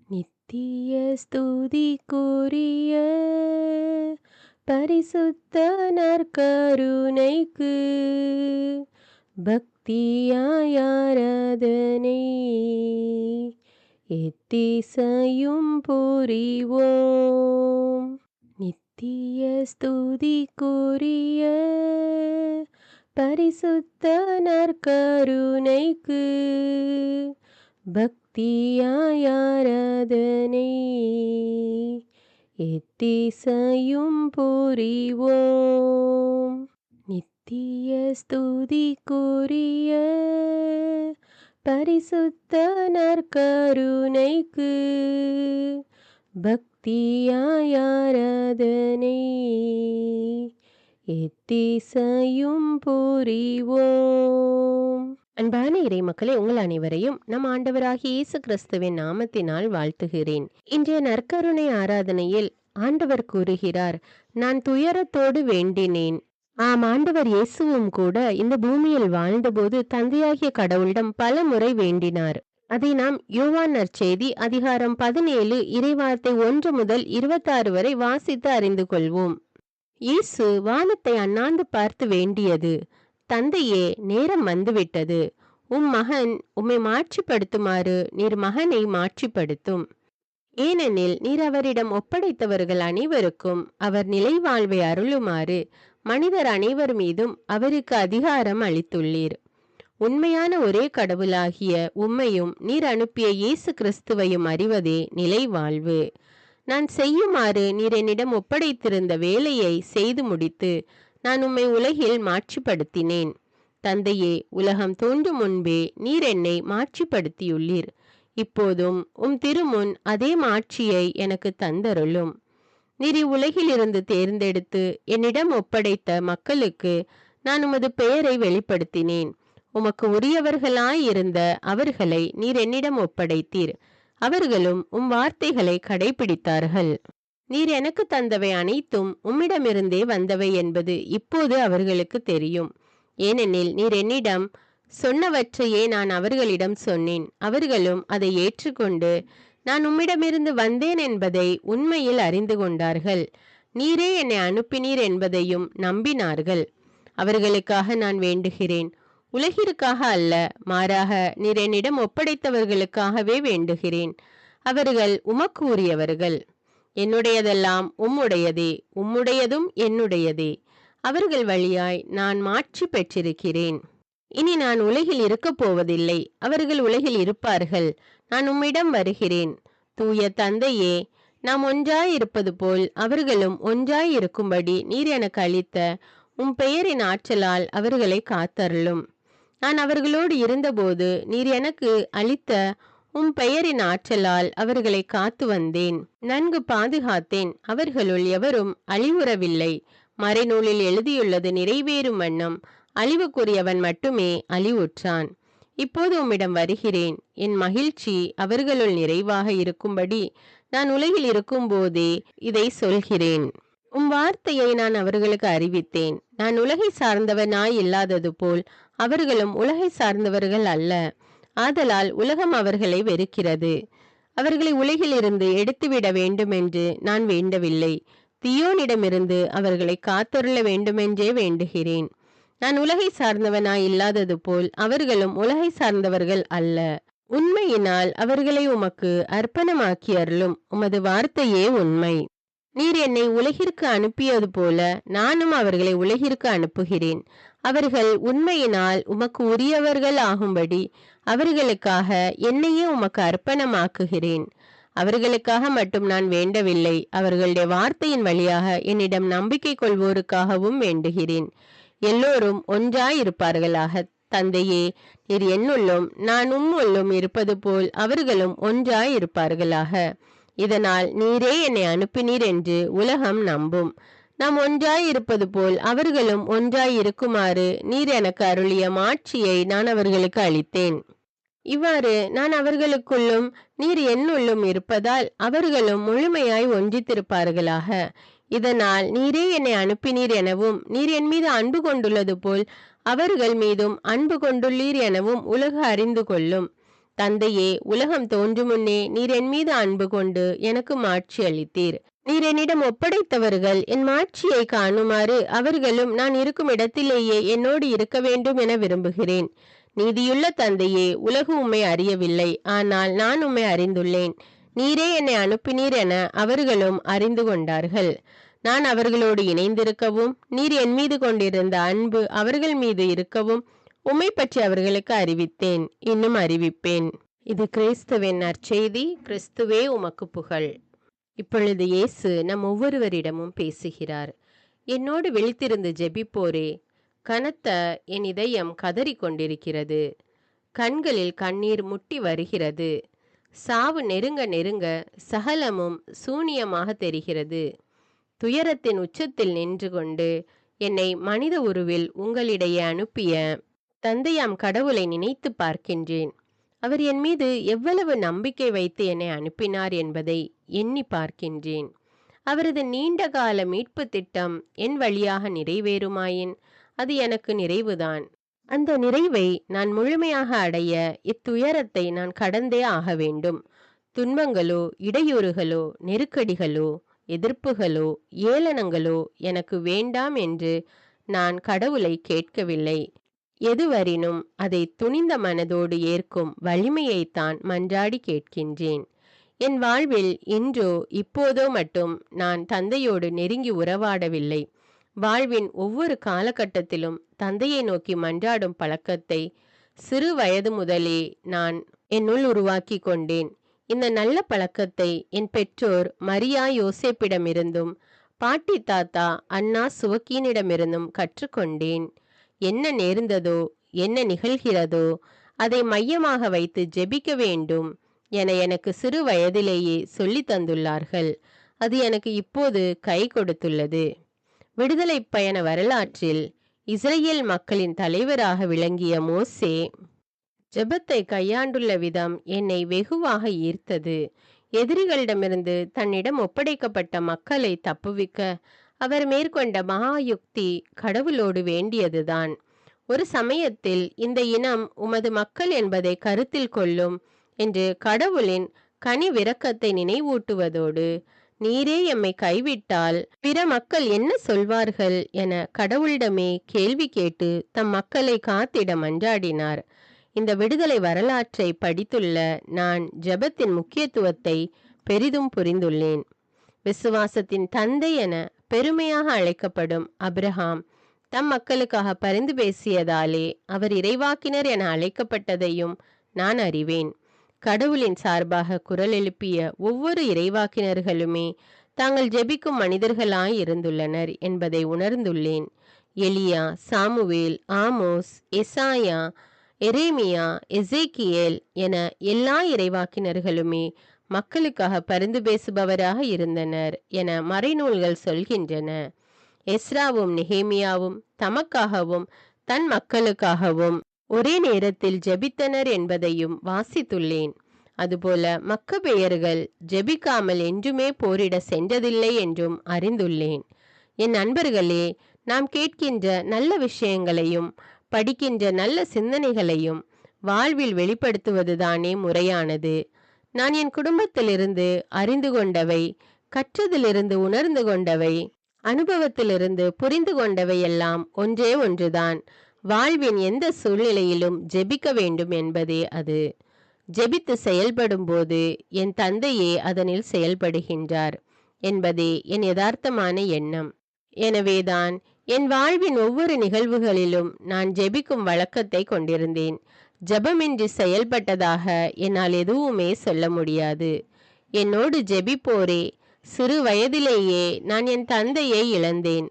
நித்திய ஸ்துதிக்குரிய பரிசுத்த நற்கருணைக்கு பக்தியாய் ஆராதனை எத்திசையும் புரிவோம். நித்திய ஸ்துதிக்குரிய பரிசுத்த நற்கருணைக்கு பக்தியாய் ஆராதனை எத்திசையும் புரிவோம். நித்திய ஸ்துதிக்குரிய பரிசுத்த நற்கருணைக்கு பக்தியாய் ஆராதனை எத்திசையும் புரிவோம். அன்பான இறை மக்களே, உங்கள் அனைவரையும் நம் ஆண்டவராகிய இயேசு கிறிஸ்துவின் நாமத்தினால் வாழ்த்துகிறேன். இன்றைய நற்கருணை ஆராதனையில் ஆண்டவர் கூறுகிறார், நான் துயரத்தோடு வேண்டினேன். ஆம், ஆண்டவர் இயேசுவும் கூட இந்த பூமியில் வாழ்ந்தபோது தந்தையாகிய கடவுளிடம் பல முறை வேண்டினார். அதை நாம் யோவான் நற்செய்தி அதிகாரம் 17 இறைவார்த்தை 1 முதல் 26 வரை வாசித்து அறிந்து கொள்வோம். இயேசு வானத்தை அண்ணாந்து பார்த்து வேண்டியது, தந்தையே, நேரம் வந்துவிட்டது. மகன் உம்மை மாட்சிப்படுத்துமாறு நீர் மகனை மாட்சிப்படுத்தும். ஏனெனில் நீர் அவரிடம் ஒப்படைத்தவர்கள் அனைவருக்கும் அவர் நிலைவாழ்வை அருளுமாறு மனிதர் அனைவர் மீதும் அவருக்கு அதிகாரம் அளித்துள்ளீர். உண்மையான ஒரே கடவுளாகிய உம்மையும் நீர் அனுப்பிய இயேசு கிறிஸ்துவையும் அறிவதே நிலைவாழ்வு. நான் செய்யுமாறு நீர் என்னிடம் ஒப்படைத்திருந்த வேலையை செய்து முடித்து நான் உம்மை உலகில் மாட்சிப்படுத்தினேன். தந்தையே, உலகம் தோன்றும் முன்பே நீர் என்னை மாட்சிப்படுத்தியுள்ளீர். இப்போதும் திருமுன் அதே மாட்சியை எனக்கு தந்தருளும். நீர் இவ்வுலகில் இருந்து தேர்ந்தெடுத்து என்னிடம் ஒப்படைத்த மக்களுக்கு நான் உமது பெயரை வெளிப்படுத்தினேன். உமக்கு உரியவர்களாயிருந்த அவர்களை நீர் என்னிடம் ஒப்படைத்தீர். அவர்களும் வார்த்தைகளை கடைபிடித்தார்கள். நீர் எனக்கு தந்தவை அனைத்தும் உம்மிடமிருந்தே வந்தவை என்பது இப்போது அவர்களுக்கு தெரியும். ஏனெனில் நீர் என்னிடம் சொன்னவற்றையே நான் அவர்களிடம் சொன்னேன். அவர்களும் அதை ஏற்றுக்கொண்டு நான் உம்மிடமிருந்து வந்தேன் என்பதை உண்மையில் அறிந்து கொண்டார்கள். நீரே என்னை அனுப்பினீர் என்பதையும் நம்பினார்கள். அவர்களுக்காக நான் வேண்டுகிறேன், உலகிற்காக அல்ல, மாறாக நீர் என்னிடம் ஒப்படைத்தவர்களுக்காகவே வேண்டுகிறேன். அவர்கள் உமக்கு உரியவர்கள். என்னுடையதெல்லாம் உம்முடையதே, உம்முடையதும் என்னுடையதே. அவர்கள் வழியாய் நான் மாட்சி பெற்றிருக்கிறேன். இனி நான் உலகில் இருக்கப் போவதில்லை, அவர்கள் உலகில் இருப்பார்கள். நான் உம்மிடம் வருகிறேன். தூய தந்தையே, நாம் ஒன்றாயிருப்பது போல் அவர்களும் ஒன்றாயிருக்கும்படி நீர் எனக்கு அளித்த பெயரின் ஆற்றலால் அவர்களை காத்தருளும். நான் அவர்களோடு இருந்தபோது நீர் எனக்கு அளித்த பெயரின் ஆற்றலால் அவர்களை காத்து வந்தேன், நன்கு பாதுகாத்தேன். அவர்களுள் எவரும் அழிவுறவில்லை. மறைநூலில் எழுதியுள்ளது நிறைவேறும் வண்ணம் அழிவுக்குரியவன் மட்டுமே அழிவுற்றான். இப்போது உம்மிடம் வருகிறேன். என் மகிழ்ச்சி அவர்களுள் நிறைவாக இருக்கும்படி நான் உலகில் இருக்கும் போதே இதை சொல்கிறேன். வார்த்தையை நான் அவர்களுக்கு அறிவித்தேன். நான் உலகை சார்ந்தவனாய் இல்லாதது போல் அவர்களும் உலகை சார்ந்தவர்கள் அல்ல. ஆதலால் உலகம் அவர்களை வெறுக்கிறது. அவர்களை உலகில் இருந்து எடுத்துவிட வேண்டுமென்று நான் வேண்டவில்லை, தீயோனிடமிருந்து அவர்களை காத்தருள வேண்டுமென்றே வேண்டுகிறேன். நான் உலகை சார்ந்தவனாய் இல்லாதது போல் அவர்களும் உலகை சார்ந்தவர்கள் அல்ல. உண்மையினால் அவர்களை உமக்கு அர்ப்பணமாக்கி அருளும். உமது வார்த்தையே உண்மை. நீர் என்னை உலகிற்கு அனுப்பியது போல நானும் அவர்களை உலகிற்கு அனுப்புகிறேன். அவர்கள் உண்மையினால் உமக்கு உரியவர்கள் ஆகும்படி அவர்களுக்காக என்னையே உமக்கு அர்ப்பணமாக்குகிறேன். அவர்களுக்காக மட்டும் நான் வேண்டவில்லை, அவர்களுடைய வார்த்தையின் வழியாக என்னிடம் நம்பிக்கை கொள்வோருக்காகவும் வேண்டுகிறேன். எல்லோரும் ஒன்றாயிருப்பார்களாக. தந்தையே, நீர் என்னுள்ளும் நான் உம்முள்ளும் இருப்பது போல் அவர்களும் ஒன்றாயிருப்பார்களாக. இதனால் நீரே என்னை அனுப்பினீர் என்று உலகம் நம்பும். நாம் ஒன்றாயிருப்பது போல் அவர்களும் ஒன்றாயிருக்குமாறு நீர் எனக்கு அருளிய மாட்சியை நான் அவர்களுக்கு அளித்தேன். இவ்வாறு நான் அவர்களுக்குள்ளும் நீர் என்னுள்ளும் இருப்பதால் அவர்களும் முழுமையாய் ஒன்றித்திருப்பார்களாக. இதனால் நீரே என்னை அனுப்பினீர் எனவும் நீர் என் மீது அன்பு கொண்டுள்ளது போல் அவர்கள் மீதும் அன்பு கொண்டுள்ளீர் எனவும் உலகு அறிந்து கொள்ளும். தந்தையே, உலகம் தோன்றும் முன்னே நீர் என் மீது அன்பு கொண்டு எனக்கு மாட்சி அளித்தீர். நீர் என்னிடம் ஒப்படைத்தவர்கள் என் மாட்சியை காணுமாறு அவர்களும் நான் இருக்கும் இடத்திலேயே என்னோடு இருக்க வேண்டும் என விரும்புகிறேன். நீதியுள்ள தந்தையே, உலகு உம்மை அறியவில்லை, ஆனால் நான் உம்மை அறிந்துள்ளேன். நீரே என்னை அனுப்பினீர் என அவர்களும் அறிந்து கொண்டார்கள். நான் அவர்களோடு இணைந்திருக்கவும் நீர் என் மீது கொண்டிருந்த அன்பு அவர்கள் மீது இருக்கவும் உம்மை பற்றி அவர்களுக்கு அறிவித்தேன், இன்னும் அறிவிப்பேன். இது கிறிஸ்துவின் நற்செய்தி. கிறிஸ்துவே உமக்கு புகழ். இப்பொழுது இயேசு நம் ஒவ்வொருவரிடமும் பேசுகிறார். என்னோடு விழித்திருந்து ஜெபிப்போரே, கனத்த என் இதயம் கதறி கொண்டிருக்கிறது. கண்களில் கண்ணீர் முட்டி வருகிறது. சாவு நெருங்க நெருங்க சகலமும் சூனியமாக தெரிகிறது. துயரத்தின் உச்சத்தில் நின்று கொண்டு என்னை மனித உருவில் உங்களிடையே அனுப்பிய தந்தையாம் கடவுளை நினைத்து பார்க்கின்றேன். அவர் என் மீது எவ்வளவு நம்பிக்கை வைத்து என்னை அனுப்பினார் என்பதை எண்ணி பார்க்கின்றேன். அவரது நீண்டகால மீட்பு திட்டம் என் வழியாக நிறைவேறுமாயின் அது எனக்கு நிறைவுதான். அந்த நிறைவை நான் முழுமையாக அடைய இத்துயரத்தை நான் கடந்தே ஆக வேண்டும். துன்பங்களோ, இடையூறுகளோ, நெருக்கடிகளோ, எதிர்ப்புகளோ, ஏளனங்களோ எனக்கு வேண்டாம் என்று நான் கடவுளை கேட்கவில்லை. எதுவரினும் அதை துணிந்த மனதோடு ஏற்கும் வலிமையைத்தான் மன்றாடி கேட்கின்றேன். என் வாழ்வில் இன்றோ இப்போதோ மட்டும் நான் தந்தையோடு நெருங்கி உறவாடவில்லை. வாழ்வின் ஒவ்வொரு காலகட்டத்திலும் தந்தையை நோக்கி மன்றாடும் பழக்கத்தை சிறு வயது முதலே நான் என்னுள் உருவாக்கி கொண்டேன். இந்த நல்ல பழக்கத்தை என் பெற்றோர் மரியா யோசேப்பிடமிருந்தும் பாட்டி தாத்தா அண்ணா சுவக்கீனிடமிருந்தும் கற்றுக்கொண்டேன். என்ன நேர்ந்ததோ, என்ன நிகழ்கிறதோ அதை மையமாக வைத்து ஜெபிக்க வேண்டும் என எனக்கு சிறு வயதிலேயே சொல்லி தந்துள்ளார்கள். அது எனக்கு இப்போது கை கொடுத்துள்ளது. விடுதலை பயண வரலாற்றில் இஸ்ரேல் மக்களின் தலைவராக விளங்கிய மோசே ஜெபத்தை கையாண்டுள்ள விதம் என்னை வெகுவாக ஈர்த்தது. எதிரிகளிடமிருந்து தன்னிடம் ஒப்படைக்கப்பட்ட மக்களை தப்புவிக்க அவர் மேற்கொண்ட மகாயுக்தி கடவுளோடு வேண்டியதுதான். ஒரு சமயத்தில் இந்த இனம் உமது மக்கள் என்பதை கருத்தில் கொள்ளும் என்று கடவுளின் கனிவிரக்கத்தை நினைவூட்டுவதோடு, நீரே எம்மை கைவிட்டால் பிற மக்கள் என்ன சொல்வார்கள் என கடவுளிடமே கேள்வி கேட்டு தம் மக்களை காத்திட மன்றாடினார். இந்த விடுதலை வரலாற்றை படித்துள்ள நான் ஜெபத்தின் முக்கியத்துவத்தை பெரிதும் புரிந்துள்ளேன். விசுவாசத்தின் தந்தை என பெருமையாக அழைக்கப்படும் அப்ரஹாம் தம் மக்களுக்காக பரிந்து பேசியதாலே அவர் இறைவாக்கினர் என அழைக்கப்பட்டதையும் நான் அறிவேன். கடவுளின் சார்பாக குரல் எழுப்பிய ஒவ்வொரு இறைவாக்கினர்களுமே தாங்கள் ஜெபிக்கும் மனிதர்களாய் இருந்துள்ளனர் என்பதை உணர்ந்துள்ளேன். எலியா, சாமுவேல், ஆமோஸ், எசாயா, எரேமியா, எசேக்கியேல் என எல்லா இறைவாக்கினர்களுமே மக்களுக்காக பரிந்து பேசுபவராக இருந்தனர் என மறைநூல்கள் சொல்கின்றன. எஸ்ராவும் நெகேமியாவும் தமக்காகவும் தன் மக்களுக்காகவும் ஒரே நேரத்தில் ஜெபித்தனர் என்பதையும் வாசித்துள்ளேன். அதுபோல மக்கபேயர்கள் ஜெபிக்காமல் என்றுமே போரிட சென்றதில்லை என்றும் அறிந்துள்ளேன். என் நண்பர்களே, நாம் கேட்கின்ற நல்ல விஷயங்களையும் படிக்கின்ற நல்ல சிந்தனைகளையும் வாழ்வில் வெளிப்படுத்துவதுதானே முறையானது. நான் என் குடும்பத்திலிருந்து அறிந்து கொண்டவை, கற்றதிலிருந்து உணர்ந்து கொண்டவை, அனுபவத்திலிருந்து புரிந்து கொண்டவை எல்லாம் ஒன்றே ஒன்றுதான். வாழ்வின் எந்த சூழ்நிலையிலும் ஜெபிக்க வேண்டும் என்பதே அது. ஜெபித்து செயல்படும் போது என் தந்தையே அதனில் செயல்படுகின்றார் என்பதே என் யதார்த்தமான எண்ணம். எனவேதான் என் வாழ்வின் ஒவ்வொரு நிகழ்வுகளிலும் நான் ஜெபிக்கும் வழக்கத்தை கொண்டிருந்தேன். ஜெபமின்றி செயல்பட்டதாக என்னால் எதுவுமே சொல்ல முடியாது. என்னோடு ஜெபிப்போரே, சிறு வயதிலேயே நான் என் தந்தையை இழந்தேன்.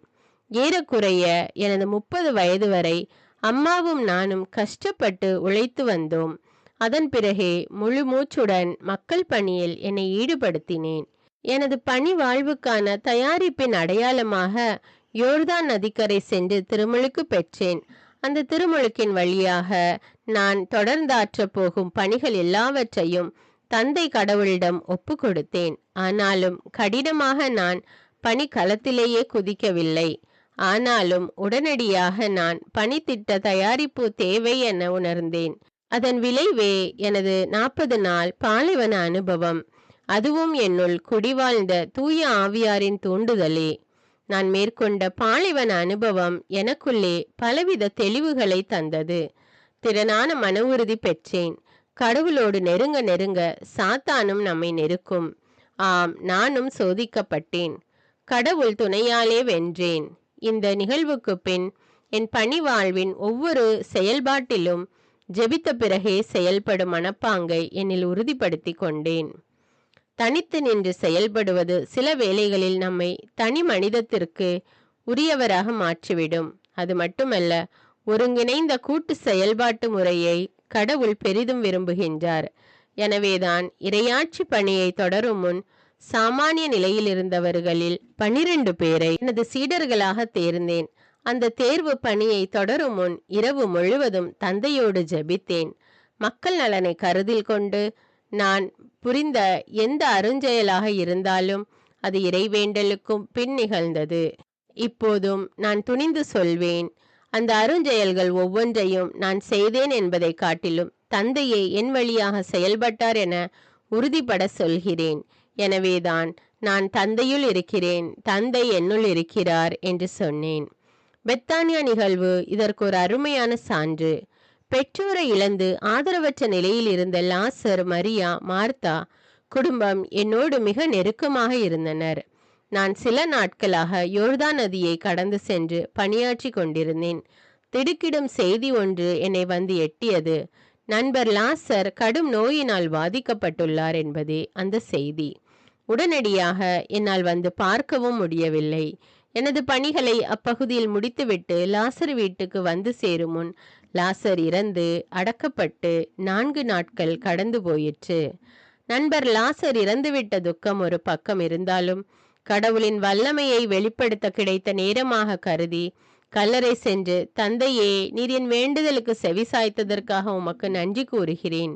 ஏறக்குறைய எனது 30 வயது வரை அம்மாவும் நானும் கஷ்டப்பட்டு உழைத்து வந்தோம். அதன் பிறகே முழு மூச்சுடன் மக்கள் பணியில் என்னை ஈடுபடுத்தினேன். எனது பணி வாழ்வுக்கான தயாரிப்பின் அடையாளமாக யோர்தான் நதிக்கரை சென்று திருமுழுக்கு பெற்றேன். அந்த திருமுழுக்கின் வழியாக நான் தொடர்ந்தாற்றப் போகும் பணிகள் எல்லாவற்றையும் தந்தை கடவுளிடம் ஒப்பு கொடுத்தேன். ஆனாலும் கடினமாக நான் பணி களத்திலேயே குதிக்கவில்லை. ஆனாலும் உடனடியாக நான் பணித்திட்ட தயாரிப்பு தேவை என உணர்ந்தேன். அதன் விளைவே எனது 40 நாள் பாலைவன அனுபவம். அதுவும் என்னுள் குடிவாழ்ந்த தூய ஆவியாரின் தூண்டுதலே. நான் மேற்கொண்ட பாலைவன அனுபவம் எனக்குள்ளே பலவித தெளிவுகளை தந்தது. திறனான மன உறுதி பெற்றேன். கடவுளோடு நெருங்க நெருங்க சாத்தானும் நம்மை நெருக்கும். ஆம், நானும் சோதிக்கப்பட்டேன். கடவுள் துணையாலே வென்றேன். இந்த நிகழ்வுக்கு பின் என் பணி வாழ்வின் ஒவ்வொரு செயல்பாட்டிலும் ஜெபித்த பிறகே செயல்படும் மனப்பாங்கை என்னில் உறுதிப்படுத்தி கொண்டேன். தனித்து நின்று செயல்படுவது சில வேளைகளில் நம்மை தனி மனிதத்திற்கு உரியவராக மாற்றிவிடும். அது மட்டுமல்ல, ஒருங்கிணைந்த கூட்டு செயல்பாட்டு முறையை கடவுள் பெரிதும் விரும்புகின்றார். எனவேதான் இறையாட்சி பணியை தொடரும் முன் சாமானிய நிலையில் இருந்தவர்களில் 12 பேரை எனது சீடர்களாக தேர்ந்தேன். அந்த தேர்வு பணியை தொடரும் முன் இரவு முழுவதும் தந்தையோடு ஜெபித்தேன். மக்கள் நலனை கருதில் கொண்டு நான் புரிந்த எந்த அருஞ்செயலாக இருந்தாலும் அது இறைவேண்டலுக்கும் பின் நிகழ்ந்தது. இப்போதும் நான் துணிந்து சொல்வேன், அந்த அருஞ்செயல்கள் ஒவ்வொன்றையும் நான் செய்தேன் என்பதை காட்டிலும் தந்தையே என் வழியாக செயல்பட்டார் என உறுதிபட சொல்கிறேன். எனவேதான் நான் தந்தையுள் இருக்கிறேன், தந்தை என்னுள் இருக்கிறார் என்று சொன்னேன். பெத்தானியா நிகழ்வு இதற்கு ஒரு அருமையான சான்று. பெற்றோரை இழந்து ஆதரவற்ற நிலையில் இருந்த லாசர், மரியா, மார்த்தா குடும்பம் என்னோடு மிக நெருக்கமாக இருந்தனர். நான் சில நாட்களாக யோர்தான் நதியை கடந்து சென்று பணியாற்றி கொண்டிருந்தேன். திடுக்கிடும் செய்தி ஒன்று என்னை வந்து எட்டியது. நண்பர் லாசர் கடும் நோயினால் பாதிக்கப்பட்டுள்ளார் என்பதே அந்த செய்தி. உடனடியாக என்னால் வந்து பார்க்கவும் முடியவில்லை. எனது பணிகளை அப்பகுதியில் முடித்துவிட்டு லாசர் வீட்டுக்கு வந்து சேரும் முன் லாசர் இறந்து அடக்கப்பட்டு 4 நாட்கள் கடந்து போயிற்று. நண்பர் லாசர் இறந்துவிட்ட துக்கம் ஒரு பக்கம் இருந்தாலும் கடவுளின் வல்லமையை வெளிப்படுத்த கிடைத்த நேரமாக கருதி கல்லறை சென்று, தந்தையே, நீர் என் வேண்டுதலுக்கு செவிசாய்த்ததற்காக உமக்கு நன்றி கூறுகிறேன்.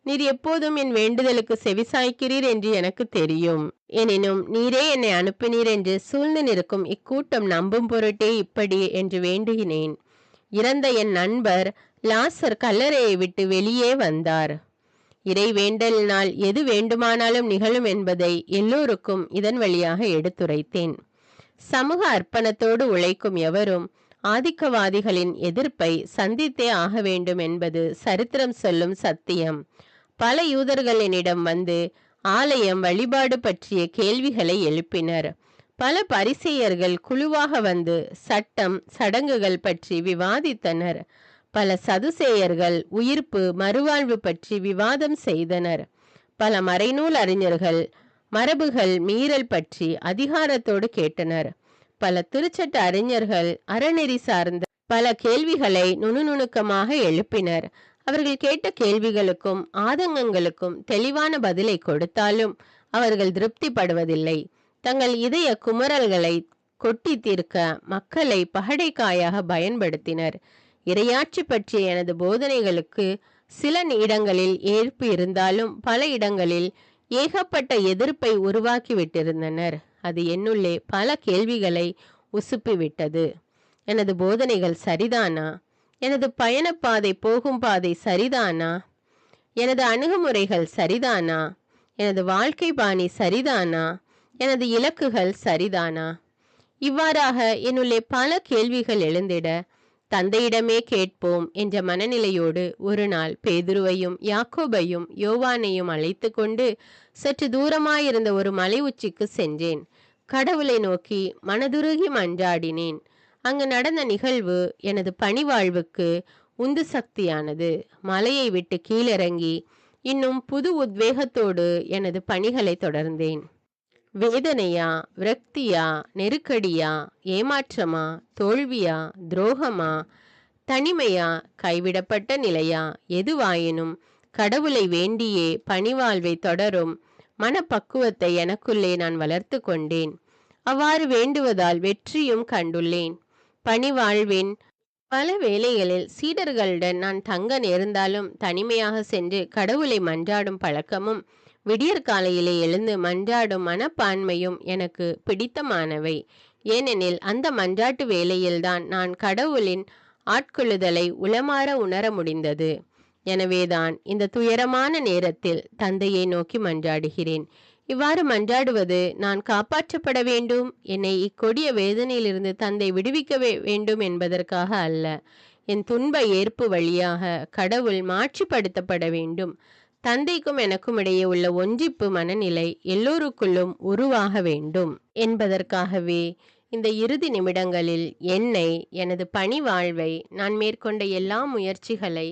நீர் எப்போதும் என் வேண்டுதலுக்கு செவிசாய்க்கிறீர் என்று எனக்கு தெரியும். எனினும் நீரே என்னை அனுப்பினீர் என்று சூழ்ந்து நிற்கும் இக்கூட்டம் நம்பும் பொருட்டே இப்படி என்று வேண்டுகினேன். இறந்த என் நண்பர் லாசர் கல்லறையை விட்டு வெளியே வந்தார். இறை வேண்டலினால் எது வேண்டுமானாலும் நிகழும் என்பதை எல்லோருக்கும் இதன் வழியாக எடுத்துரைத்தேன். சமூக அர்ப்பணத்தோடு உழைக்கும் எவரும் ஆதிக்கவாதிகளின் எதிர்ப்பை சந்தித்தே ஆக வேண்டும் என்பது சரித்திரம் சொல்லும் சத்தியம். பல யூதர்கள் என்னிடம் வந்து ஆலயம் வழிபாடு பற்றிய கேள்விகளை எழுப்பினர். பல பரிசேயர்கள் குழுவாக வந்து சட்டம் சடங்குகள் பற்றி விவாதித்தனர். பல சதுசேயர்கள் உயிர்ப்பு மறுவாழ்வு பற்றி விவாதம் செய்தனர். பல மறைநூல் அறிஞர்கள் மரபுகள் மீறல் பற்றி அதிகாரத்தோடு கேட்டனர். பல திருச்சட்ட அறிஞர்கள் அறநெறி சார்ந்த பல கேள்விகளை நுணுநுணுக்கமாக எழுப்பினர். அவர்கள் கேட்ட கேள்விகளுக்கும் ஆதங்கங்களுக்கும் தெளிவான பதிலை கொடுத்தாலும் அவர்கள் திருப்திப்படுவதில்லை. தங்கள் இதய குமரல்களை கொட்டி தீர்க்க மக்களை பகடைக்காயாக பயன்படுத்தினர். இறையாட்சி பற்றிய எனது போதனைகளுக்கு சில இடங்களில் ஏற்பு இருந்தாலும் பல இடங்களில் ஏகப்பட்ட எதிர்ப்பை உருவாக்கிவிட்டிருந்தனர். அது என்னுள்ளே பல கேள்விகளை உசுப்பிவிட்டது. எனது போதனைகள் சரிதானா? எனது பயணப்பாதை போகும் பாதை சரிதானா? எனது அணுகுமுறைகள் சரிதானா? எனது வாழ்க்கை பாணி சரிதானா? எனது இலக்குகள் சரிதானா? இவ்வாறாக என்னுள்ளே பல கேள்விகள் எழுந்திட, தந்தையிடமே கேட்போம் என்ற மனநிலையோடு ஒரு நாள் பேதுருவையும் யாக்கோபையும் யோவானையும் அழைத்து கொண்டு சற்று தூரமாயிருந்த ஒரு மலை உச்சிக்கு சென்றேன். கடவுளை நோக்கி மனதுருகி மன்றாடினேன். அங்கு நடந்த நிகழ்வு எனது பணி வாழ்வுக்கு உந்து சக்தியானது. மலையை விட்டு கீழிறங்கி இன்னும் புது உத்வேகத்தோடு எனது பணிகளை தொடர்ந்தேன். வேதனையா, விரக்தியா, நெருக்கடியா, ஏமாற்றமா, தோல்வியா, துரோகமா, தனிமையா, கைவிடப்பட்ட நிலையா, எதுவாயினும் கடவுளை வேண்டியே பணிவாழ்வை தொடரும் மனப்பக்குவத்தை எனக்குள்ளே நான் வளர்த்து கொண்டேன். அவ்வாறு வேண்டுவதால் வெற்றியும் கண்டுள்ளேன். பணிவாழ்வின் பல வேளைகளில் சீடர்களுடன் நான் தங்க நேர்ந்தாலும் தனிமையாக சென்று கடவுளை மன்றாடும் பழக்கமும் விடியற்காலையிலே எழுந்து மன்றாடும் மனப்பான்மையும் எனக்கு பிடித்தமானவை. ஏனெனில் அந்த மன்றாட்டு வேளையில்தான் நான் கடவுளின் ஆட்கொள்ளுதலை உளமாற உணர முடிந்தது. எனவேதான் இந்த துயரமான நேரத்தில் தந்தையை நோக்கி மன்றாடுகிறேன். இவ்வாறு மன்றாடுவது நான் காப்பாற்றப்பட வேண்டும், என்னை இக்கொடிய வேதனையிலிருந்து தந்தை விடுவிக்க வேண்டும் என்பதற்காக அல்ல. என் துன்ப ஏற்பு வழியாக கடவுள் மாட்சிப்படுத்தப்பட வேண்டும். தந்தைக்கும் எனக்கும் இடையே உள்ள ஒன்றிப்பு மனநிலை எல்லோருக்குள்ளும் உருவாக வேண்டும் என்பதற்காகவே இந்த இறுதி நிமிடங்களில் என்னை, எனது பணி வாழ்வை, நான் மேற்கொண்ட எல்லா முயற்சிகளை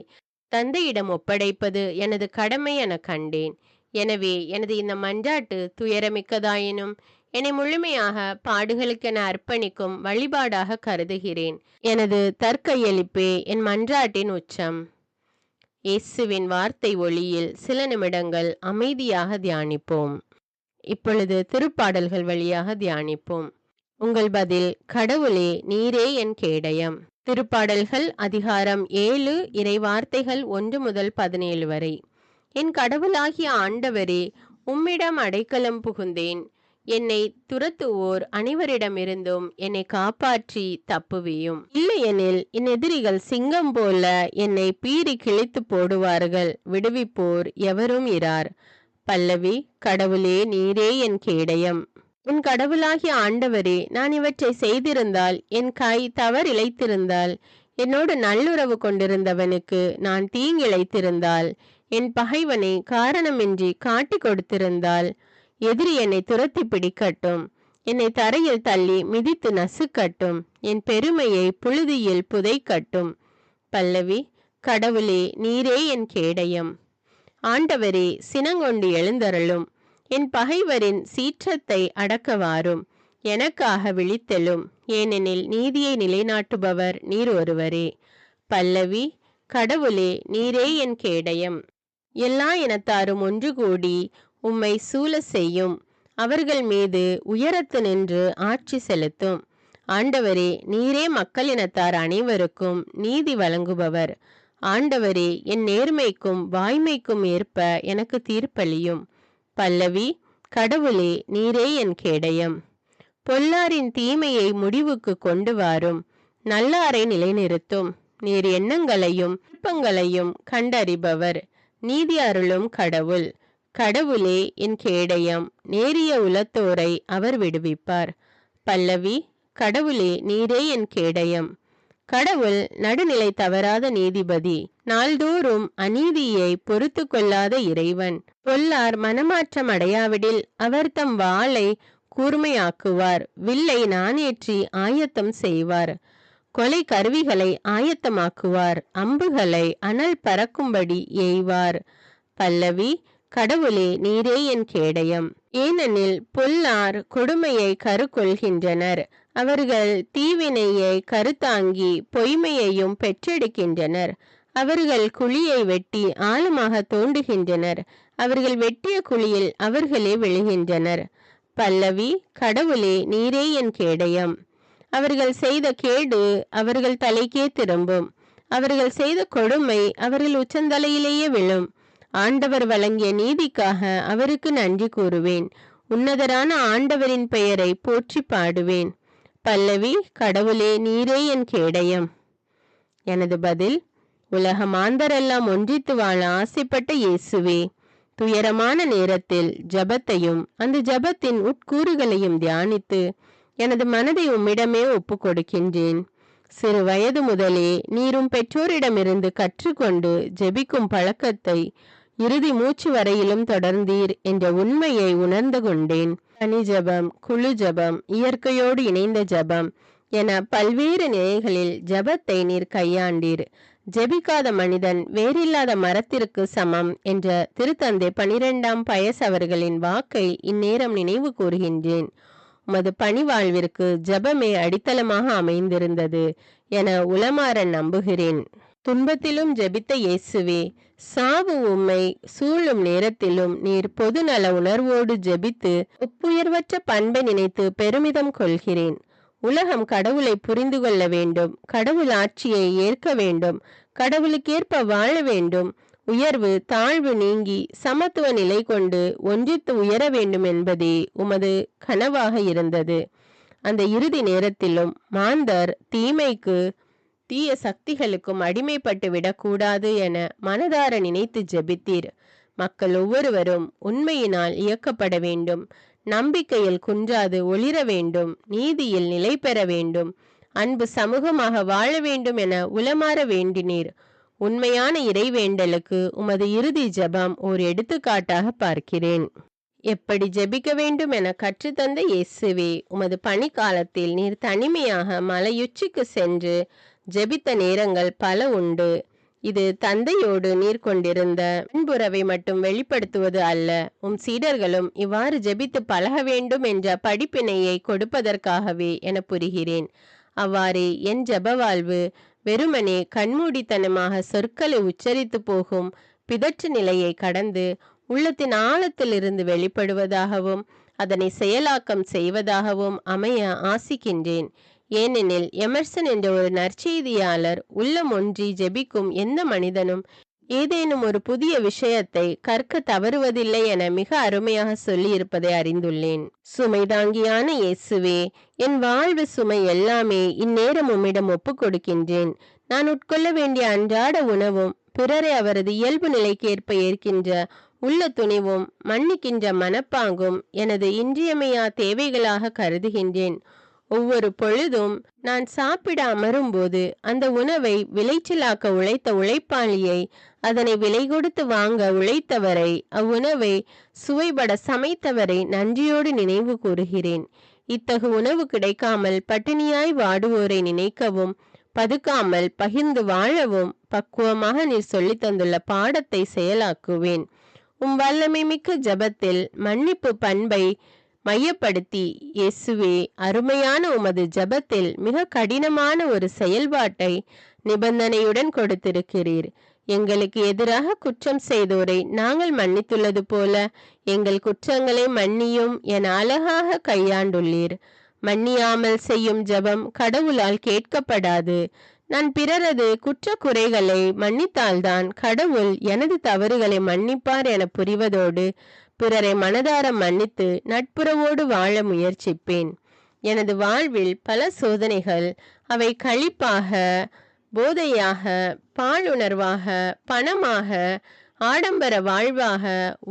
தந்தையிடம் ஒப்படைப்பது எனது கடமை என கண்டேன். எனவே எனது இந்த மன்றாட்டு துயரமிக்கதாயினும் என்னை முழுமையாக பாடுகளுக்கென அர்ப்பணிக்கும் வழிபாடாக கருதுகிறேன். எனது தற்கையளிப்பே என் மன்றாட்டின் உச்சம். இயேசுவின் வார்த்தை ஒளியில் சில நிமிடங்கள் அமைதியாக தியானிப்போம். இப்பொழுது திருப்பாடல்கள் வழியாக தியானிப்போம். உங்கள் பதில்: கடவுளே, நீரே என் கேடயம். திருப்பாடல்கள் அதிகாரம் 7, இறைவார்த்தைகள் 1 முதல் 17 வரை. என் கடவுளாகிய ஆண்டவரே, உம்மிடம் அடைக்கலம் புகுந்தேன். என்னை துரத்துவோர் அனைவரிடமிருந்தும் என்னை காப்பாற்றி தப்புவியும். இல்லையெனில் என் எதிரிகள் சிங்கம் போல என்னை பீறி கிழித்து போடுவார்கள். விடுவிப்போர் எவரும் இரார். பல்லவி: கடவுளே, நீரே என் கேடயம். உன் கடவுளாகிய ஆண்டவரே, நான் இவற்றை செய்திருந்தால், என் கை தவறிழைத்திருந்தால், என்னோடு நல்லுறவு கொண்டிருந்தவனுக்கு நான் தீங்கிழைத்திருந்தால், என் பகைவனை காரணமின்றி காட்டி கொடுத்திருந்தால், எதிரி என்னை துரத்தி பிடிக்கட்டும், என்னை தரையில் தள்ளி மிதித்து நசுக்கட்டும், என் பெருமையை புழுதியில் புதைக்கட்டும். பல்லவி: கடவுளே, நீரே என் கேடயம். ஆண்டவரே, சினங்கொண்டு எழுந்தருளும். என் பகைவரின் சீற்றத்தை அடக்கவாரும். எனக்காக விழித்தெழும், ஏனெனில் நீதியை நிலைநாட்டுபவர் நீர் ஒருவரே. பல்லவி: கடவுளே, நீரே என் கேடயம். எல்லா இனத்தாரும் ஒன்று கூடி உம்மை சூழ செய்யும். அவர்கள் மீது உயரத்து நின்று ஆட்சி செலுத்தும். ஆண்டவரே, நீரே மக்களினத்தார் அனைவருக்கும் நீதி வழங்குபவர். ஆண்டவரே, என் நேர்மைக்கும் வாய்மைக்கும் ஏற்ப எனக்கு தீர்ப்பளியும். பல்லவி: கடவுளே, நீரே என் கேடயம். பொல்லாரின் தீமையை முடிவுக்கு கொண்டு வாரும். நல்லாரை நிலைநிறுத்தும். நீர் எண்ணங்களையும் விருப்பங்களையும் கண்டறிபவர். நீதி அருளும் கடவுள். கடவுளே, என் கேடயம். நேரிய உளத்தோரை அவர் விடுவிப்பார். பல்லவி: கடவுளே, நீரே என் கேடயம். கடவுள் நடுநிலை தவறாத நீதிபதி. நாள்தோறும் அநீதியை பொறுத்து கொள்ளாத இறைவன். பொல்லார் மனமாற்றம் அடையாவிடில் அவர் தம் வாளை கூர்மையாக்குவார். வில்லை நாணேற்றி ஆயத்தம் செய்வார். கொலை கருவிகளை ஆயத்தமாக்குவார். அம்புகளை அனல் பறக்கும்படி எய்வார். பல்லவி: கடவுளே, நீரே என் கேடயம். ஏனெனில் பொல்லார் கொடுமையை கருக்கொள்கின்றனர். அவர்கள் தீவினையை கருத்தாங்கி பொய்மையையும் பெற்றெடுக்கின்றனர். அவர்கள் குழியை வெட்டி ஆழமாக தோண்டுகின்றனர். அவர்கள் வெட்டிய குழியில் அவர்களே விழுகின்றனர். பல்லவி: கடவுளே, நீரே என் கேடயம். அவர்கள் செய்த கேடு அவர்கள் தலைக்கே திரும்பும். அவர்கள் செய்த கொடுமை அவர்கள் உச்சந்தலையிலேயே விழும். ஆண்டவர் வழங்கிய நீதிக்காக அவருக்கு நன்றி கூறுவேன். உன்னதரான ஆண்டவரின் பெயரை போற்றி பாடுவேன். பல்லவி: கடவுளே, நீரே என் கேடயம். எனது பதில்: உலக மாந்தரெல்லாம் ஒன்றித்து வாழ ஆசைப்பட்ட இயேசுவே, துயரமான நேரத்தில் ஜபத்தையும் அந்த ஜபத்தின் உட்கூறுகளையும் தியானித்து எனது மனதை உம்மிடமே ஒப்பு கொடுக்கின்றேன். சிறு வயது முதலே நீரும் பெற்றோரிடமிருந்து கற்றுக்கொண்டு ஜெபிக்கும் பழக்கத்தை இறுதி மூச்சு வரையிலும் தொடர்ந்தீர் என்ற உண்மையை உணர்ந்து கொண்டேன். தனி ஜபம், குழு ஜபம், இயற்கையோடு இணைந்த ஜபம் என பல்வேறு நிலைகளில் ஜபத்தை நீர் கையாண்டீர். ஜெபிக்காத மனிதன் வேறில்லாத மரத்திற்கு சமம் என்ற திருத்தந்தை 12ஆம் பயஸ் அவர்களின் வாக்கை இந்நேரம் நினைவு கூறுகின்றேன். உமது பணி வாழ்விற்கு ஜபமே அடித்தளமாக அமைந்திருந்தது என உளமாற நம்புகிறேன். துன்பத்திலும் ஜெபித்த இயேசுவே, சாவு உம்மை சூழும் நேரத்திலும் நீர் பொதுநல உணர்வோடு ஜெபித்து ஒப்புயர்வற்ற பண்பை நினைத்து பெருமிதம் கொள்கிறேன். உலகம் கடவுளை புரிந்து கொள்ள வேண்டும். கடவுள் ஆட்சியை ஏற்க வேண்டும். கடவுளுக்கேற்ப வாழ வேண்டும். உயர்வு தாழ்வு நீங்கி சமத்துவ நிலை கொண்டு ஒன்றித்து உயர வேண்டும் என்பதே உமது கனவாக இருந்தது. அந்த இறுதி நேரத்திலும் மாந்தர் தீமைக்கு தீய சக்திகளுக்கும் அடிமைப்பட்டு விடக்கூடாது என மனதார நினைத்து ஜெபித்தீர். மக்கள் ஒவ்வொருவரும் உண்மையினால் இயக்கப்பட வேண்டும், நம்பிக்கையில் குன்றாது ஒளிர வேண்டும், நீதியில் நிலை பெற வேண்டும், அன்பு சமூகமாக வாழ வேண்டும் என உளமாற வேண்டினீர். உண்மையான இறைவேண்டலுக்கு உமது இறுதி ஜெபம் ஓர் எடுத்துக்காட்டாக பார்க்கிறேன். எப்படி ஜெபிக்க வேண்டும் என கற்றுத்தந்த இயேசுவே, உமது பணிக்காலத்தில் நீர் தனிமையாக மலையுச்சிக்கு சென்று ஜெபித்த நேரங்கள் பல உண்டு. இது தந்தையோடு நீர் கொண்டிருந்த அன்புறவை மட்டும் வெளிப்படுத்துவது அல்ல, சீடர்களும் இவ்வாறு ஜெபித்து பழக வேண்டும் என்ற படிப்பினையை கொடுப்பதற்காகவே என புரிகிறேன். அவ்வாறே என் ஜெப வாழ்வு வெறுமனே கண்மூடித்தனமாக சொற்களை உச்சரித்து போகும் பிதற்று நிலையை கடந்து உள்ளத்தின் ஆழத்திலிருந்து வெளிப்படுவதாகவும் அதனை செயலாக்கம் செய்வதாகவும் அமைய ஆசிக்கின்றேன். ஏனெனில் எமர்சன் என்ற ஒரு நற்செய்தியாளர், உள்ளம் ஒன்றி ஜெபிக்கும் எந்த மனிதனும் ஏதேனும் ஒரு புதிய விஷயத்தை கற்க தவறுவதில்லை என மிக அருமையாக சொல்லி இருப்பதை அறிந்துள்ளேன். சுமை தாங்கியான இயேசுவே, என் வாழ்வு சுமை எல்லாமே இந்நேரம் உம்மிடம் ஒப்புக் கொடுக்கின்றேன். நான் உட்கொள்ள வேண்டிய அன்றாட உணவும், பிறரை அவரது இயல்பு நிலைக்கேற்ப ஏற்கின்ற உள்ள துணிவும், மன்னிக்கின்ற மனப்பாங்கும் எனது இன்றியமையா தேவைகளாக கருதுகின்றேன். ஒவ்வொரு பொழுதும் நான் சாப்பிட அமரும் போது அந்த உணவை விளைச்சலாக்க உழைத்த உழைப்பாளியை, அதனை விலை கொடுத்து வாங்க உழைத்தவரை, அவ்வுணவை சுவைபட சமைத்தவரை நன்றியோடு நினைவு கூறுகிறேன். இத்தகு உணவு கிடைக்காமல் பட்டினியாய் வாடுவோரை நினைக்கவும், பதுக்காமல் பகிர்ந்து வாழவும் பக்குவமாக நீர் சொல்லி தந்துள்ள பாடத்தை செயலாக்குவேன். வல்லமை மிக்க ஜபத்தில் மன்னிப்பு பண்பை மையப்படுத்தி இயேசுவே, அருமையான உமது ஜபத்தில் மிக கடினமான ஒரு செயல்பாட்டை நிபந்தனையுடன் கொடுத்திருக்கிறீர். எங்களுக்கு எதிராக குற்றம் செய்தோரை நாங்கள் மன்னித்துள்ளது போல எங்கள் குற்றங்களை மன்னியும் என அழகாக கையாண்டுள்ளீர். மன்னியாமல் செய்யும் ஜபம் கடவுளால் கேட்கப்படாது. நான் பிறரது குற்ற குறைகளை மன்னித்தால்தான் கடவுள் எனது தவறுகளை மன்னிப்பார் என புரிவதோடு பிறரை மனதார மன்னித்து நட்புறவோடு வாழ முயற்சிப்பேன். எனது வாழ்வில் பல சோதனைகள், அவை களிப்பாக, போதையாக, பாலுணர்வாக, பணமாக, ஆடம்பர வாழ்வாக,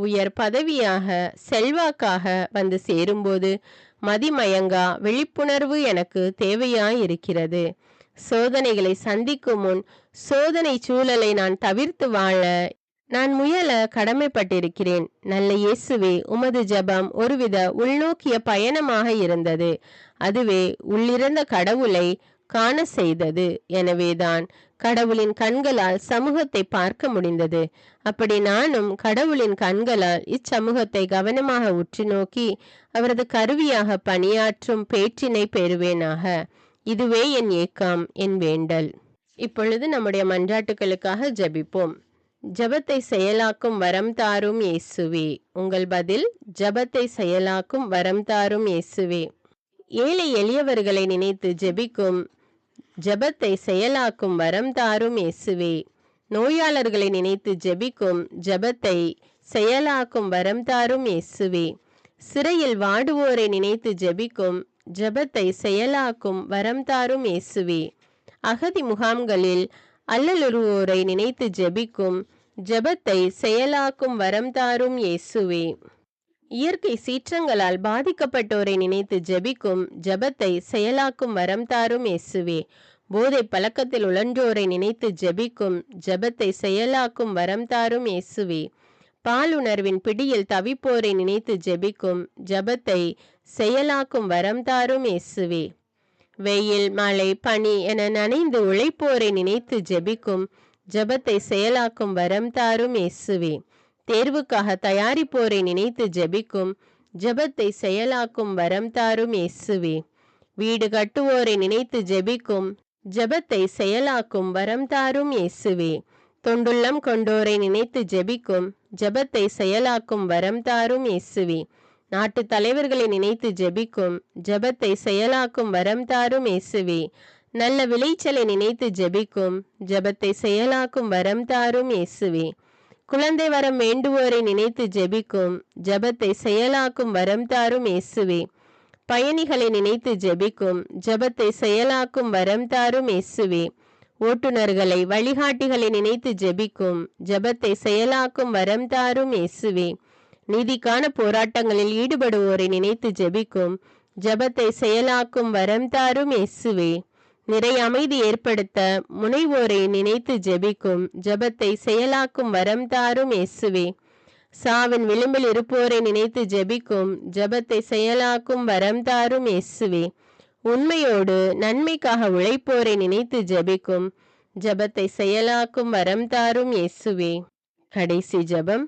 உயர் பதவியாக, செல்வாக்காக வந்து சேரும்போது மதிமயங்கா விழிப்புணர்வு எனக்கு தேவையாயிருக்கிறது. சோதனைகளை சந்திக்கும் முன் சோதனை சூழலை நான் தவிர்த்து வாழ நான் முயல கடமைப்பட்டிருக்கிறேன். நல்ல இயேசுவே, உமது ஜபம் ஒருவித உள்நோக்கிய பயணமாக இருந்தது. அதுவே உள்ளிருந்த கடவுளை காண செய்தது. எனவேதான் கடவுளின் கண்களால் சமூகத்தை பார்க்க முடிந்தது. அப்படி நானும் கடவுளின் கண்களால் இச்சமூகத்தை கவனமாக உற்று நோக்கி அவரது கருவியாக பணியாற்றும் பேற்றினை பெறுவேனாக. இதுவே என் ஏக்கம், என் வேண்டல். இப்பொழுது நம்முடைய மன்றாட்டுகளுக்காக ஜெபிப்போம். ஜபத்தை செயலாக்கும் வரம் தாரும் இயேசுவே. உங்கள் பதில்: ஜபத்தை செயலாக்கும் வரம் தாரும் இயேசுவே. ஏழை எளியவர்களை நினைத்து ஜெபிக்கும் ஜபத்தை செயலாக்கும் வரம் தாரும் இயேசுவே. நோயாளர்களை நினைத்து ஜெபிக்கும் ஜபத்தை செயலாக்கும் வரம் தாரும் இயேசுவே. சிறையில் வாடுவோரை நினைத்து ஜெபிக்கும் ஜபத்தை செயலாக்கும் வரம் தாரும் இயேசுவே. அகதி முகாம்களில் அல்லலுறுவோரை நினைத்து ஜெபிக்கும் ஜபத்தை செயலாக்கும் வரம் தாரும் இயேசுவே. இயற்கை சீற்றங்களால் பாதிக்கப்பட்டோரை நினைத்து ஜெபிக்கும் ஜபத்தை செயலாக்கும் வரம் தாரும் இயேசுவே. போதை பழக்கத்தில் உழன்றோரை நினைத்து ஜெபிக்கும் ஜபத்தை செயலாக்கும் வரம் தாரும் இயேசுவே. பாலுணர்வின் பிடியில் தவிப்போரை நினைத்து ஜெபிக்கும் ஜபத்தை செயலாக்கும் வரம் தாரும் இயேசுவே. வெயில், மழை, பனி என நனைந்து உழைப்போரை நினைத்து ஜெபிக்கும் ஜபத்தை செயலாக்கும் வரம் தாரும் இயேசுவே. தேர்வுக்காக தயாரிப்போரை நினைத்து ஜெபிக்கும் ஜபத்தை செயலாக்கும் வரம் தாரும் இயேசுவே. வீடு கட்டுவோரை நினைத்து ஜெபிக்கும் ஜபத்தை செயலாக்கும் வரம் தாரும் இயேசுவே. தொண்டுள்ளம் கொண்டோரை நினைத்து ஜெபிக்கும் ஜபத்தை செயலாக்கும் வரம் தாரும் இயேசுவே. நாட்டு தலைவர்களை நினைத்து ஜெபிக்கும் ஜபத்தை செயலாக்கும் வரம் தாரும் இயேசுவே. நல்ல விளைச்சலை நினைத்து ஜெபிக்கும் ஜபத்தை செயலாக்கும் வரம் தாரும் இயேசுவே. குழந்தை வரம் வேண்டுவோரை நினைத்து ஜெபிக்கும் ஜபத்தை செயலாக்கும் வரம் தாரும் இயேசுவே. பயணிகளை நினைத்து ஜெபிக்கும் ஜபத்தை செயலாக்கும் வரம் தாரும் இயேசுவே. ஓட்டுநர்களை வழிகாட்டிகளை நினைத்து ஜெபிக்கும் ஜெபத்தை செயலாக்கும் வரம் தாரும் இயேசுவே. நீதிக்கான போராட்டங்களில் ஈடுபடுவோரை நினைத்து ஜெபிக்கும் ஜெபத்தை செயலாக்கும் வரம் தாரும் இயேசுவே. நிறை அமைதி ஏற்படுத்த முனைவோரை நினைத்து ஜெபிக்கும் ஜெபத்தை செயலாக்கும் வரம் தாரும் இயேசுவே. சாவின் விளிம்பில் இருப்போரை நினைத்து ஜெபிக்கும் ஜெபத்தை செயலாக்கும் வரம் தாரும் இயேசுவே. உண்மையோடு நன்மைக்காக உழைப்போரை நினைத்து ஜெபிக்கும் ஜெபத்தை செயலாக்கும் வரம் தாரும் இயேசுவே. கடைசி ஜெபம்.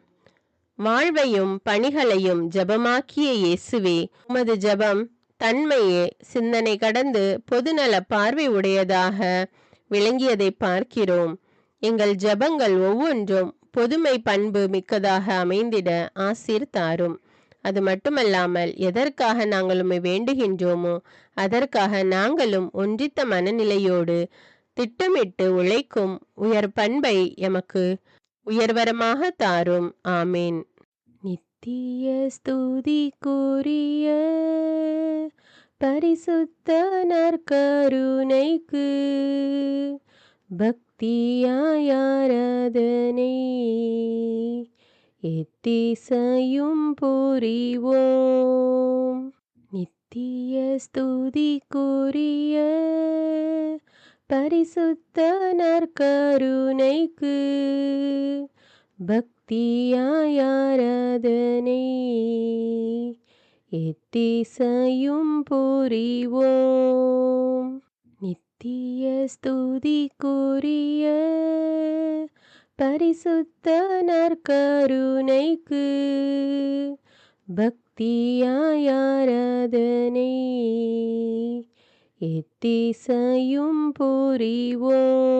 வாழ்வையும் பணிகளையும் ஜெபமாக்கிய இயேசுவே, உமது ஜெபம் தன்மையே சிந்தனை கடந்து பொதுநல பார்வை உடையதாக விளங்கியதை பார்க்கிறோம். எங்கள் ஜெபங்கள் ஒவ்வொன்றும் பொதுமை பண்பு மிக்கதாக அமைந்திட ஆசீர் தாரும். அது மட்டுமல்லாமல் எதற்காக நாங்கள் உம்மை வேண்டுகின்றோமோ அதற்காக நாங்களும் ஒன்றித்த மனநிலையோடு திட்டமிட்டு உழைக்கும் உயர் பண்பை எமக்கு உயர்வரமாக தாரும். ஆமேன். நித்திய ஸ்துதிக்குரிய பரிசுத்த நற்கருணைக்கு பக்தியாய் ஆராதனை எத்திசையும் புரிவோம். நித்திய ஸ்துதிக்குரிய பரிசுத்த நற்கருணைக்கு பக்தியாய் ஆராதனை எத்திசையும் புரிவோம். நித்திய ஸ்துதிக்குரிய பரிசுத்த நற்கருணைக்கு பக்தியாய் ஆராதனை எத்திசையும் புரிவோம்.